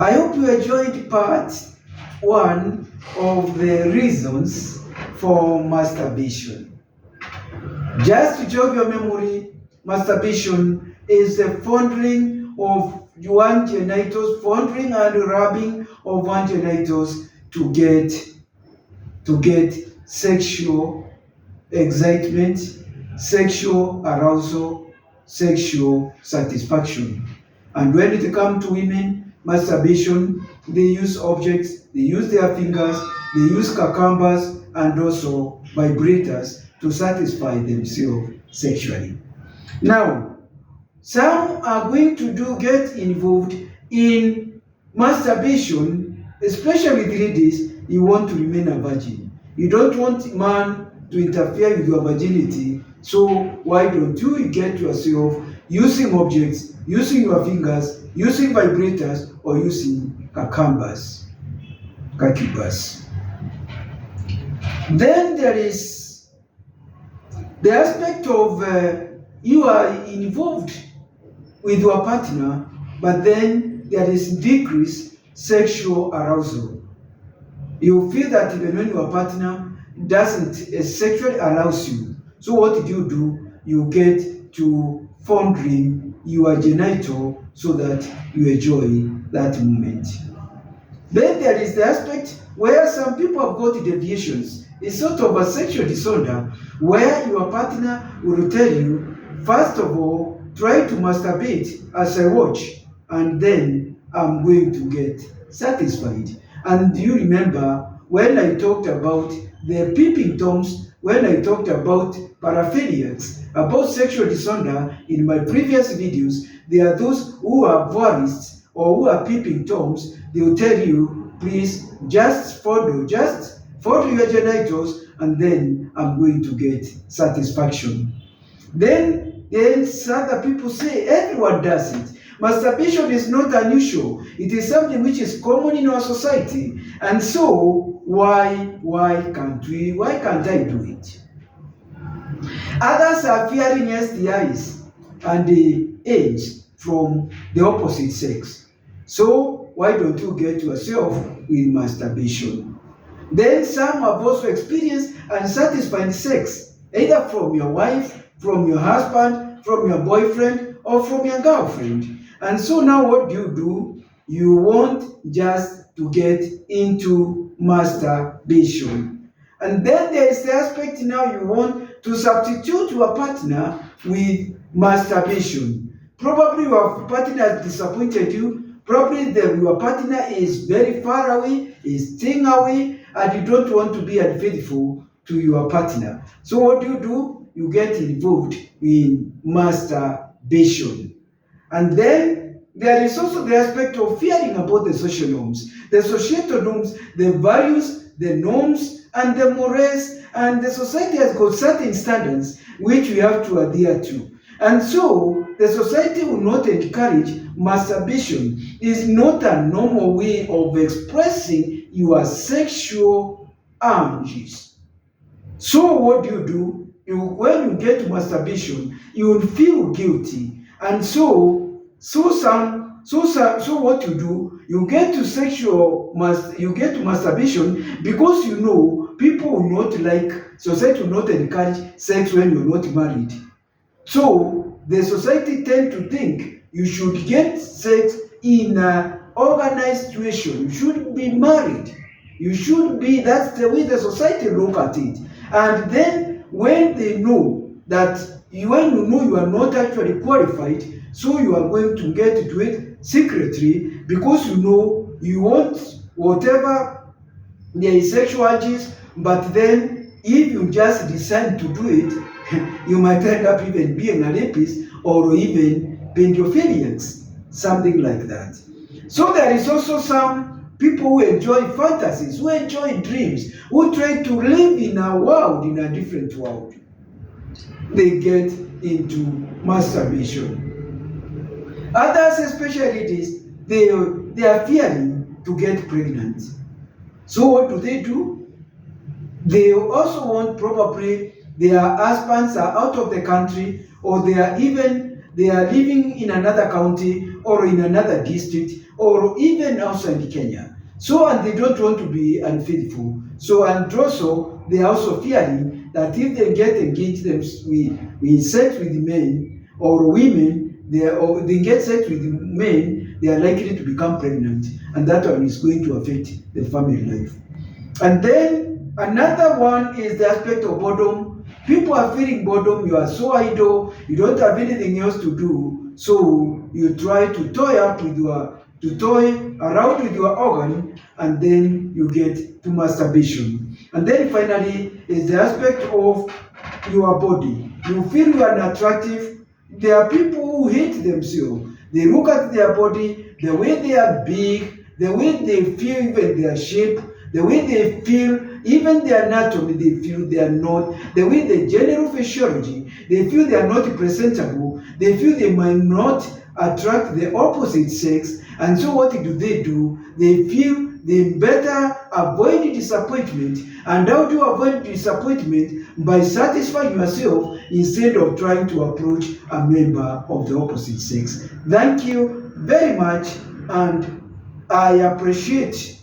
I hope you enjoyed part 1 of the reasons for masturbation. Just to jog your memory, masturbation is the fondling of one genitals, fondling and rubbing of one genitals to get sexual excitement, sexual arousal, sexual satisfaction. And when it comes to women, masturbation, they use objects, they use their fingers, they use cucumbers and also vibrators to satisfy themselves sexually. Now, some are going to get involved in masturbation, especially with ladies. You want to remain a virgin. You don't want man to interfere with your virginity. So why don't you get yourself using objects, using your fingers, using vibrators, or using cucumbers? Then there is the aspect of you are involved with your partner, but then there is decreased sexual arousal. You feel that even when your partner doesn't sexually arouse you, so what do? You get to fondling your genital so that you enjoy that moment. Then there is the aspect where some people have got deviations. It's sort of a sexual disorder where your partner will tell you, first of all, try to masturbate as I watch, and then I'm going to get satisfied. And do you remember when I talked about the peeping toms, when I talked about paraphiliacs, about sexual disorder in my previous videos? There are those who are voyeurists or who are peeping toms. They will tell you, please just fondle your genitals, and then I'm going to get satisfaction. Then other people say everyone does it. Masturbation is not unusual. It is something which is common in our society. And so why can't I do it? Others are fearing STIs and the AIDS from the opposite sex. So why don't you get yourself with masturbation? Then some have also experienced unsatisfied sex, either from your wife, from your husband, from your boyfriend, or from your girlfriend. And so now what do? You want just to get into masturbation. And then there is the aspect now you want to substitute your partner with masturbation. Probably your partner has disappointed you. Probably your partner is very far away, is staying away, and you don't want to be unfaithful to your partner. So what do? You get involved in masturbation. And then there is also the aspect of fearing about the social norms, the societal norms, the values, the norms, and the mores, and the society has got certain standards which we have to adhere to. And so the society will not encourage masturbation. It's not a normal way of expressing your sexual urges. So what do? When you get to masturbation, you will feel guilty. And so what you do, you get to masturbation because you know people will not like, society will not encourage sex when you're not married. So the society tend to think you should get sex in an organized situation. You shouldn't be married. You should be, that's the way the society look at it. And then when they know that when you know you are not actually qualified, so you are going to get to it secretly because you know you want whatever there is sexual urges, but then if you just decide to do it, you might end up even being a rapist or even pedophiliacs, something like that. So there is also some people who enjoy fantasies, who enjoy dreams, who try to live in a world, in a different world. They get into masturbation. Others, especially this, they are fearing to get pregnant. So what do? They also want, probably their husbands are out of the country, or they are living in another county, or in another district or even outside Kenya. So, and they don't want to be unfaithful. So, and also, they are also fearing that if they get engaged with sex with men or women, or they get sex with men, they are likely to become pregnant. And that one is going to affect the family life. And then another one is the aspect of boredom. People are feeling boredom. You are so idle. You don't have anything else to do. So you try to toy around with your organ, and then you get to masturbation. And then finally is the aspect of your body. You feel you are unattractive. There are people who hate themselves. They look at their body, the way they are big, the way they feel even their shape, the way they feel, even their anatomy, they feel they are not, the way the general physiology, they feel they are not presentable, they feel they might not attract the opposite sex, and so what do? They feel they better avoid disappointment. And how do you avoid disappointment? By satisfying yourself instead of trying to approach a member of the opposite sex. Thank you very much, and I appreciate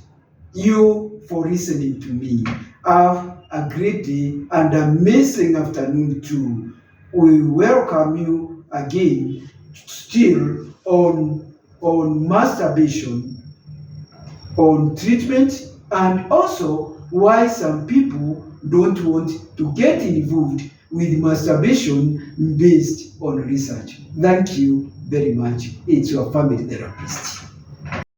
you for listening to me. Have a great day and amazing afternoon too. We welcome you again, still on masturbation, on treatment, and also why some people don't want to get involved with masturbation based on research. Thank you very much. It's your family therapist.